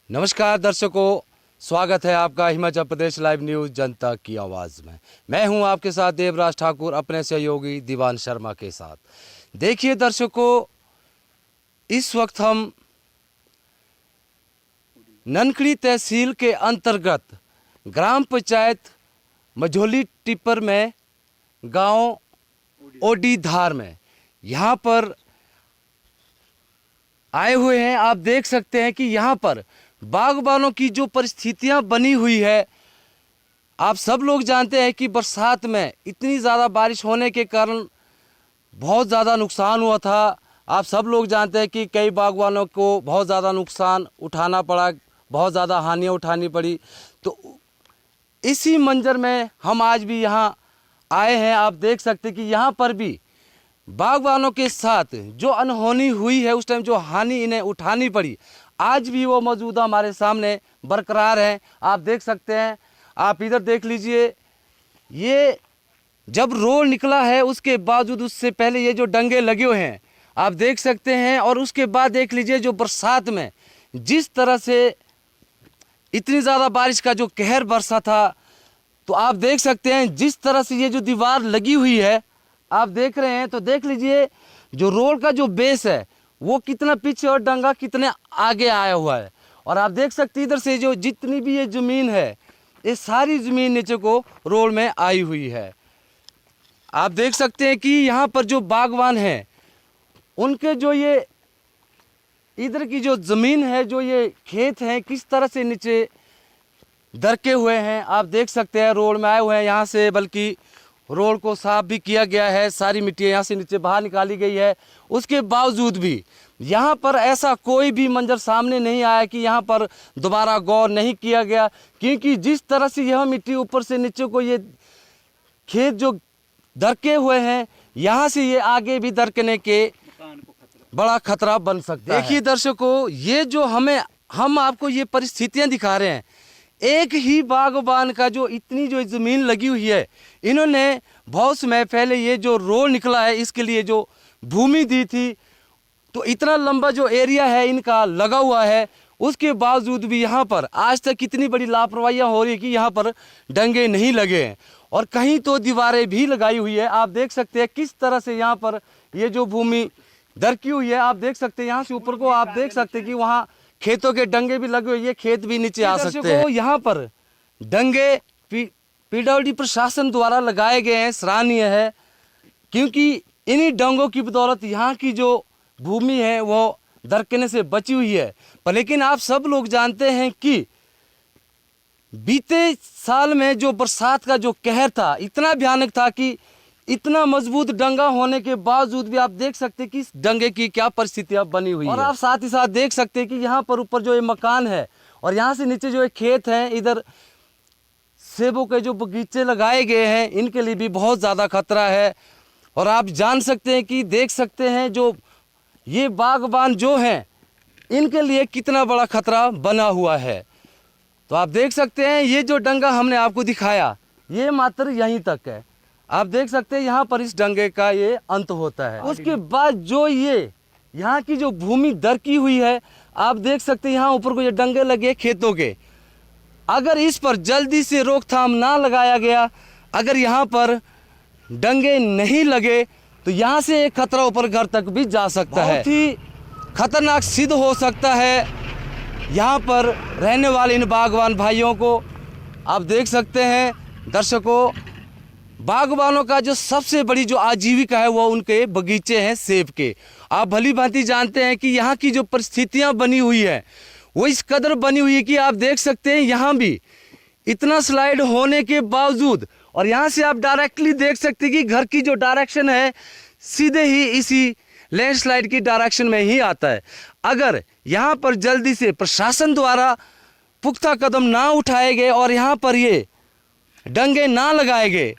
नमस्कार दर्शकों, स्वागत है आपका हिमाचल प्रदेश लाइव न्यूज़ जनता की आवाज़ में। मैं हूं आपके साथ देवराज ठाकुर, अपने सहयोगी दीवान शर्मा के साथ। देखिए दर्शकों, इस वक्त हम ननखड़ी तहसील के अंतर्गत ग्राम पंचायत मझोली टिप्पर में गांव ओडी धार में यहाँ पर आए हुए हैं। आप देख सकते हैं कि यहाँ पर बागबानों की जो परिस्थितियाँ बनी हुई है, आप सब लोग जानते हैं कि बरसात में इतनी ज़्यादा बारिश होने के कारण बहुत ज़्यादा नुकसान हुआ था। आप सब लोग जानते हैं कि कई बागबानों को बहुत ज़्यादा नुकसान उठाना पड़ा, बहुत ज़्यादा हानियाँ उठानी पड़ी। तो इसी मंजर में हम आज भी यहाँ आए हैं। आप देख सकते हैं कि यहाँ पर भी बागबानों के साथ जो अनहोनी हुई है, उस टाइम जो हानि इन्हें उठानी पड़ी, आज भी वो मौजूदा हमारे सामने बरकरार है। आप देख सकते हैं, आप इधर देख लीजिए, ये जब रोड निकला है उसके बावजूद उससे पहले ये जो डंगे लगे हुए हैं आप देख सकते हैं। और उसके बाद देख लीजिए जो बरसात में जिस तरह से इतनी ज़्यादा बारिश का जो कहर बरसा था, तो आप देख सकते हैं जिस तरह से ये जो दीवार लगी हुई है आप देख रहे हैं, तो देख लीजिए जो रोड का जो बेस है वो कितना पीछे और डंगा कितने आगे आया हुआ है। और आप देख सकते हैं इधर से जो जितनी भी ये ज़मीन है, ये सारी ज़मीन नीचे को रोड में आई हुई है। आप देख सकते हैं कि यहाँ पर जो बागवान हैं उनके जो ये इधर की जो ज़मीन है, जो ये खेत हैं, किस तरह से नीचे दरके हुए हैं। आप देख सकते हैं रोड में आए हुए हैं, यहाँ से बल्कि रोड को साफ भी किया गया है, सारी मिट्टी यहाँ से नीचे बाहर निकाली गई है। उसके बावजूद भी यहाँ पर ऐसा कोई भी मंजर सामने नहीं आया कि यहाँ पर दोबारा गौर नहीं किया गया, क्योंकि जिस तरह से यह मिट्टी ऊपर से नीचे को ये खेत जो दरके हुए हैं, यहाँ से ये आगे भी दरकने के बड़ा खतरा बन सकता है। देखिए दर्शकों, ये जो हम आपको ये परिस्थितियाँ दिखा रहे हैं, एक ही बागबान का जो इतनी जो ज़मीन लगी हुई है, इन्होंने बहुत समय पहले ये जो रोड निकला है इसके लिए जो भूमि दी थी, तो इतना लंबा जो एरिया है इनका लगा हुआ है। उसके बावजूद भी यहाँ पर आज तक कितनी बड़ी लापरवाहियाँ हो रही है कि यहाँ पर डंगे नहीं लगे हैं और कहीं तो दीवारें भी लगाई हुई है। आप देख सकते हैं किस तरह से यहाँ पर ये जो भूमि दरकी हुई है। आप देख सकते हैं यहाँ से ऊपर को आप देख सकते हैं कि वहाँ खेतों के डंगे भी लगे हुए, ये खेत भी नीचे आ सकते हैं। यहाँ पर डंगे पीडब्ल्यूडी प्रशासन द्वारा लगाए गए हैं, सराहनीय है, क्योंकि इन्हीं डंगों की बदौलत यहाँ की जो भूमि है वो दरकने से बची हुई है। पर लेकिन आप सब लोग जानते हैं कि बीते साल में जो बरसात का जो कहर था इतना भयानक था कि इतना मजबूत डंगा होने के बावजूद भी आप देख सकते हैं कि इस डंगे की क्या परिस्थितियां बनी हुई है। और आप साथ ही साथ देख सकते हैं कि यहाँ पर ऊपर जो ये मकान है और यहाँ से नीचे जो ये खेत हैं, इधर सेबों के जो बगीचे लगाए गए हैं, इनके लिए भी बहुत ज़्यादा खतरा है। और आप जान सकते हैं कि देख सकते हैं जो ये बागबान जो हैं इनके लिए कितना बड़ा खतरा बना हुआ है। तो आप देख सकते हैं ये जो डंगा हमने आपको दिखाया ये मात्र यहीं तक है। आप देख सकते हैं यहाँ पर इस डंगे का ये अंत होता है। उसके बाद जो ये यहाँ की जो भूमि दरकी हुई है, आप देख सकते हैं यहाँ ऊपर को ये डंगे लगे खेतों के। अगर इस पर जल्दी से रोकथाम ना लगाया गया, अगर यहाँ पर डंगे नहीं लगे, तो यहाँ से एक खतरा ऊपर घर तक भी जा सकता है। बहुत ही खतरनाक सिद्ध हो सकता है यहाँ पर रहने वाले इन बागवान भाइयों को। आप देख सकते हैं दर्शकों, बागबानों का जो सबसे बड़ी जो आजीविका है वो उनके बगीचे हैं सेब के। आप भली भांति जानते हैं कि यहाँ की जो परिस्थितियाँ बनी हुई है वो इस कदर बनी हुई है कि आप देख सकते हैं यहाँ भी इतना स्लाइड होने के बावजूद, और यहाँ से आप डायरेक्टली देख सकते हैं कि घर की जो डायरेक्शन है सीधे ही इसी लैंडस्लाइड की डायरेक्शन में ही आता है। अगर यहाँ पर जल्दी से प्रशासन द्वारा पुख्ता कदम ना उठाए गए और यहाँ पर ये डंगे ना लगाए गए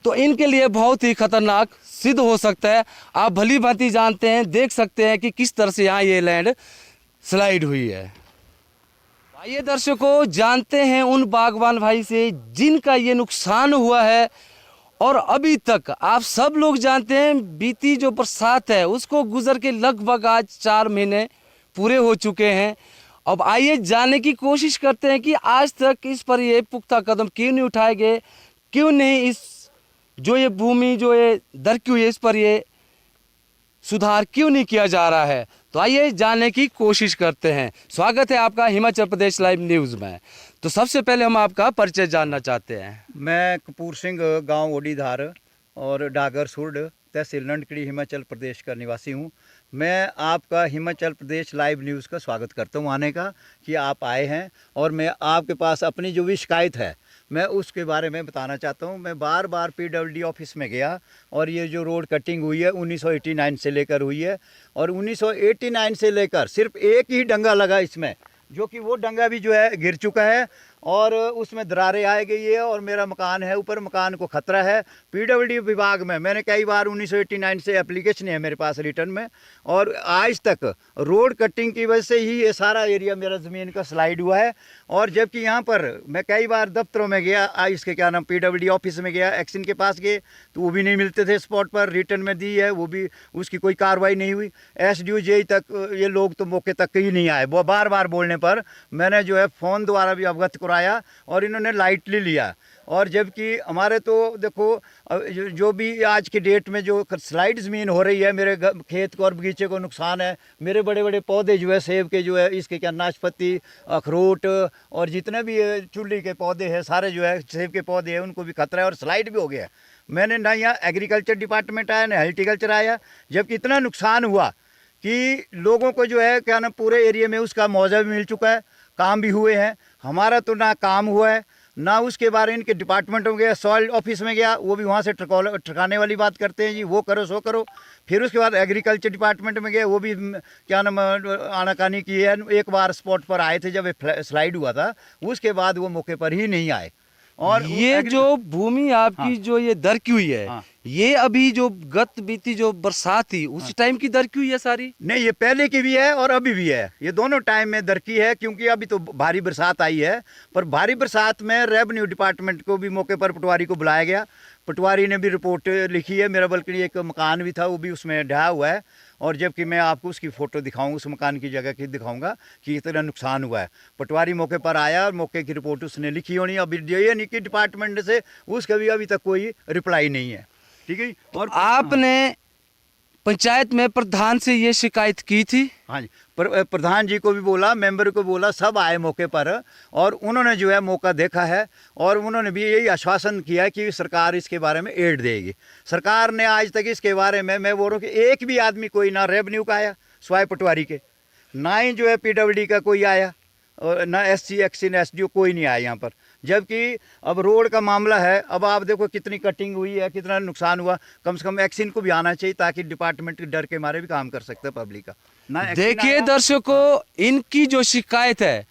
तो इनके लिए बहुत ही खतरनाक सिद्ध हो सकता है। आप भली भांति जानते हैं, देख सकते हैं कि किस तरह से यहाँ ये लैंड स्लाइड हुई है। आइए दर्शकों, जानते हैं उन बागवान भाई से जिनका ये नुकसान हुआ है। और अभी तक आप सब लोग जानते हैं बीती जो बरसात है उसको गुजर के लगभग आज 4 महीने पूरे हो चुके हैं। अब आइए जानने की कोशिश करते हैं कि आज तक इस पर ये पुख्ता कदम क्यों नहीं उठाए गए, क्यों नहीं इस जो ये भूमि जो ये दरकी हुई है इस पर ये सुधार क्यों नहीं किया जा रहा है। तो आइए जानने की कोशिश करते हैं। स्वागत है आपका हिमाचल प्रदेश लाइव न्यूज़ में। तो सबसे पहले हम आपका परिचय जानना चाहते हैं। मैं कपूर सिंह, गांव ओडीधार और डागर सुरड, तहसील नंदकड़ी, हिमाचल प्रदेश का निवासी हूं। मैं आपका हिमाचल प्रदेश लाइव न्यूज़ का स्वागत करता हूं आने का, कि आप आए हैं और मैं आपके पास अपनी जो भी शिकायत है मैं उसके बारे में बताना चाहता हूं। मैं बार बार PWD ऑफिस में गया और ये जो रोड कटिंग हुई है 1989 से लेकर हुई है, और 1989 से लेकर सिर्फ एक ही डंगा लगा इसमें, जो कि वो डंगा भी जो है गिर चुका है और उसमें दरारें आ गई है और मेरा मकान है ऊपर, मकान को खतरा है। PWD विभाग में मैंने कई बार 1989 से एप्लीकेशन है मेरे पास रिटर्न में, और आज तक रोड कटिंग की वजह से ही ये सारा एरिया मेरा ज़मीन का स्लाइड हुआ है। और जबकि यहाँ पर मैं कई बार दफ्तरों में गया, इसके क्या नाम PWD ऑफिस में गया, एक्शन के पास गए तो वो भी नहीं मिलते थे स्पॉट पर, रिटर्न में दी है वो भी, उसकी कोई कार्रवाई नहीं हुई। SDO JE तक ये लोग तो मौके तक ही नहीं आए। वो बार बार बोलने पर मैंने जो है फ़ोन द्वारा भी अवगत कराया और इन्होंने लाइटली लिया। और जबकि हमारे तो देखो जो भी आज के डेट में जो स्लाइड ज़मीन हो रही है, मेरे खेत को और बगीचे को नुकसान है। मेरे बड़े बड़े पौधे जो है सेब के जो है, इसके क्या नाशपाती, अखरोट और जितने भी चुल्ली के पौधे हैं सारे जो है सेब के पौधे हैं, उनको भी खतरा है और स्लाइड भी हो गया है। मैंने ना यहाँ एग्रीकल्चर डिपार्टमेंट आया ना हॉर्टिकल्चर आया, जबकि इतना नुकसान हुआ कि लोगों को जो है क्या ना पूरे एरिया में उसका मुआवजा भी मिल चुका है, काम भी हुए हैं। हमारा तो ना काम हुआ है ना उसके बारे इनके डिपार्टमेंट में गया, सॉइल ऑफिस में गया, वो भी वहाँ से ठकाने वाली बात करते हैं जी, वो करो सो करो। फिर उसके बाद एग्रीकल्चर डिपार्टमेंट में गए, वो भी क्या नाम आनाकानी की है। एक बार स्पॉट पर आए थे जब स्लाइड हुआ था, उसके बाद वो मौके पर ही नहीं आए। और ये जो भूमि आपकी हाँ, जो ये दरकी हुई है, हाँ, ये अभी जो गत बीती जो बरसात थी उस टाइम की दरकी हुई है सारी? नहीं, ये पहले की भी है और अभी भी है, ये दोनों टाइम में दरकी है। क्योंकि अभी तो भारी बरसात आई है, पर भारी बरसात में रेवेन्यू डिपार्टमेंट को भी मौके पर पटवारी को बुलाया गया। पटवारी ने भी रिपोर्ट लिखी है। मेरा बल्कि एक मकान भी था वो भी उसमें ढहा हुआ है, और जबकि मैं आपको उसकी फ़ोटो दिखाऊँ, उस मकान की जगह की दिखाऊंगा कि इतना नुकसान हुआ है। पटवारी मौके पर आया और मौके की रिपोर्ट उसने लिखी होनी। अभी ये नहीं कि डिपार्टमेंट से उसका भी अभी तक कोई रिप्लाई नहीं है। ठीक है। और आपने पंचायत में प्रधान से ये शिकायत की थी? हाँ जी, प्रधान जी को भी बोला, मेंबर को बोला, सब आए मौके पर और उन्होंने जो है मौका देखा है और उन्होंने भी यही आश्वासन किया कि सरकार इसके बारे में एड देगी। सरकार ने आज तक इसके बारे में, मैं बोल रहा हूँ कि एक भी आदमी कोई ना रेवेन्यू का आया स्वाय पटवारी के, ना ही जो है PWD का कोई आया, और ना SC एक्शन SDO कोई नहीं आया यहाँ पर। जबकि अब रोड का मामला है, अब आप देखो कितनी कटिंग हुई है, कितना नुकसान हुआ। कम से कम एक्शन को भी आना चाहिए ताकि डिपार्टमेंट के डर के मारे भी काम कर सकते हैं पब्लिक का ना। देखिए दर्शकों, इनकी जो शिकायत है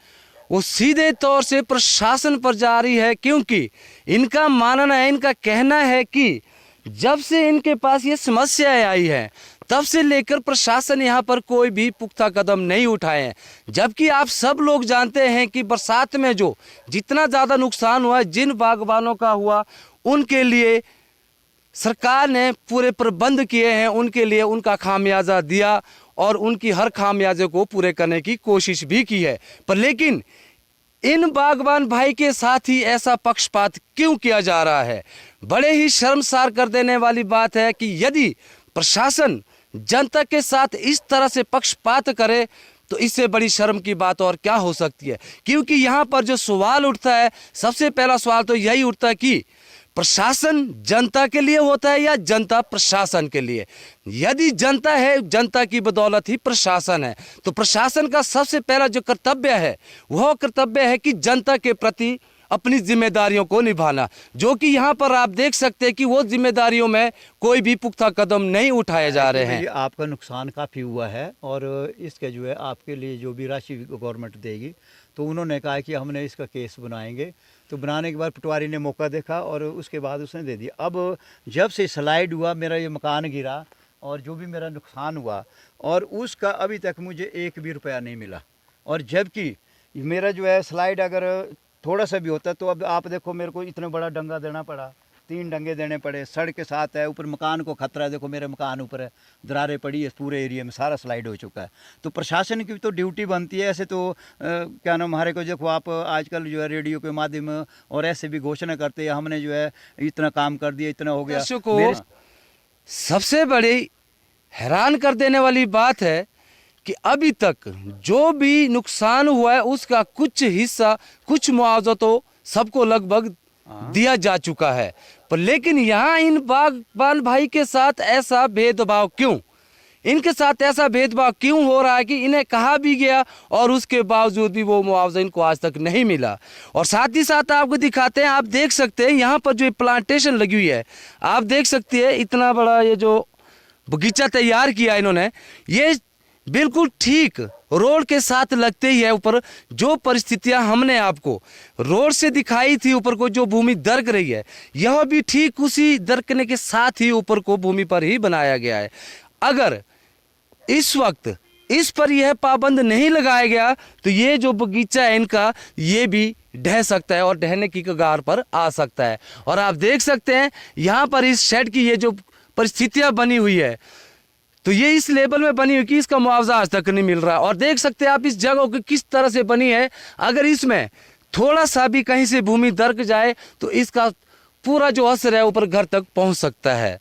वो सीधे तौर से प्रशासन पर जा रही है, क्योंकि इनका मानना है, इनका कहना है कि जब से इनके पास ये समस्याएं आई है तब से लेकर प्रशासन यहाँ पर कोई भी पुख्ता कदम नहीं उठाए हैं। जबकि आप सब लोग जानते हैं कि बरसात में जो जितना ज़्यादा नुकसान हुआ है, जिन बागबानों का हुआ, उनके लिए सरकार ने पूरे प्रबंध किए हैं, उनके लिए उनका खामियाजा दिया और उनकी हर खामियाजे को पूरे करने की कोशिश भी की है। पर लेकिन इन बागबान भाई के साथ ही ऐसा पक्षपात क्यों किया जा रहा है? बड़े ही शर्मसार कर देने वाली बात है कि यदि प्रशासन जनता के साथ इस तरह से पक्षपात करे तो इससे बड़ी शर्म की बात और क्या हो सकती है। क्योंकि यहाँ पर जो सवाल उठता है, सबसे पहला सवाल तो यही उठता है कि प्रशासन जनता के लिए होता है या जनता प्रशासन के लिए? यदि जनता है, जनता की बदौलत ही प्रशासन है, तो प्रशासन का सबसे पहला जो कर्तव्य है वह कर्तव्य है कि जनता के प्रति अपनी जिम्मेदारियों को निभाना, जो कि यहाँ पर आप देख सकते हैं कि वो जिम्मेदारियों में कोई भी पुख्ता कदम नहीं उठाए जा रहे हैं। आपका नुकसान काफ़ी हुआ है और इसके जो है आपके लिए जो भी राशि गवर्नमेंट देगी, तो उन्होंने कहा कि हमने इसका केस बनाएंगे। तो बनाने के बाद पटवारी ने मौका देखा और उसके बाद उसने दे दिया। अब जब से स्लाइड हुआ, मेरा ये मकान गिरा और जो भी मेरा नुकसान हुआ, और उसका अभी तक मुझे एक भी रुपया नहीं मिला। और जबकि मेरा जो है स्लाइड अगर थोड़ा सा भी होता तो अब आप देखो मेरे को इतना बड़ा डंगा देना पड़ा, 3 डंगे देने पड़े, सड़क के साथ है, ऊपर मकान को खतरा है। देखो मेरे मकान ऊपर है, दरारें पड़ी है, पूरे एरिया में सारा स्लाइड हो चुका है। तो प्रशासन की तो ड्यूटी बनती है। ऐसे तो क्या नाम, हमारे को देखो आप आजकल जो है रेडियो के माध्यम और ऐसे भी घोषणा करते हैं हमने जो है इतना काम कर दिया, इतना हो गया। दर्शकों, सबसे बड़ी हैरान कर देने वाली बात है कि अभी तक जो भी नुकसान हुआ है उसका कुछ हिस्सा, कुछ मुआवजा तो सबको लगभग दिया जा चुका है, पर लेकिन यहाँ इन बागबान भाई के साथ ऐसा भेदभाव क्यों? इनके साथ ऐसा भेदभाव क्यों हो रहा है कि इन्हें कहा भी गया और उसके बावजूद भी वो मुआवजा इनको आज तक नहीं मिला? और साथ ही साथ आपको दिखाते हैं, आप देख सकते हैं यहाँ पर जो प्लांटेशन लगी हुई है, आप देख सकते हैं इतना बड़ा ये जो बगीचा तैयार किया इन्होंने, ये बिल्कुल ठीक रोड के साथ लगते ही है। ऊपर जो परिस्थितियां हमने आपको रोड से दिखाई थी, ऊपर को जो भूमि दरक रही है, यह भी ठीक उसी दरकने के साथ ही ऊपर को भूमि पर ही बनाया गया है। अगर इस वक्त इस पर यह पाबंद नहीं लगाया गया तो ये जो बगीचा है इनका, ये भी ढह सकता है और ढहने की कगार पर आ सकता है। और आप देख सकते हैं यहाँ पर इस शेड की ये जो परिस्थितियां बनी हुई है, तो ये इस लेवल में बनी हुई कि इसका मुआवजा आज तक नहीं मिल रहा। और देख सकते हैं आप इस जगह की किस तरह से बनी है। अगर इसमें थोड़ा सा भी कहीं से भूमि दरक जाए तो इसका पूरा जो असर है ऊपर घर तक पहुंच सकता है।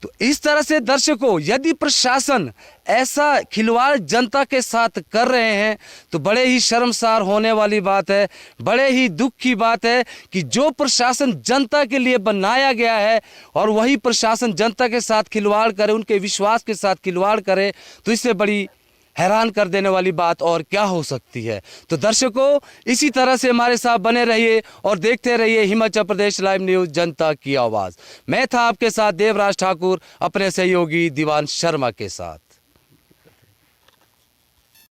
तो इस तरह से दर्शकों, यदि प्रशासन ऐसा खिलवाड़ जनता के साथ कर रहे हैं तो बड़े ही शर्मसार होने वाली बात है, बड़े ही दुख की बात है कि जो प्रशासन जनता के लिए बनाया गया है और वही प्रशासन जनता के साथ खिलवाड़ करे, उनके विश्वास के साथ खिलवाड़ करे, तो इससे बड़ी हैरान कर देने वाली बात और क्या हो सकती है। तो दर्शकों, इसी तरह से हमारे साथ बने रहिए और देखते रहिए हिमाचल प्रदेश लाइव न्यूज़, जनता की आवाज़। मैं था आपके साथ देवराज ठाकुर, अपने सहयोगी दीवान शर्मा के साथ।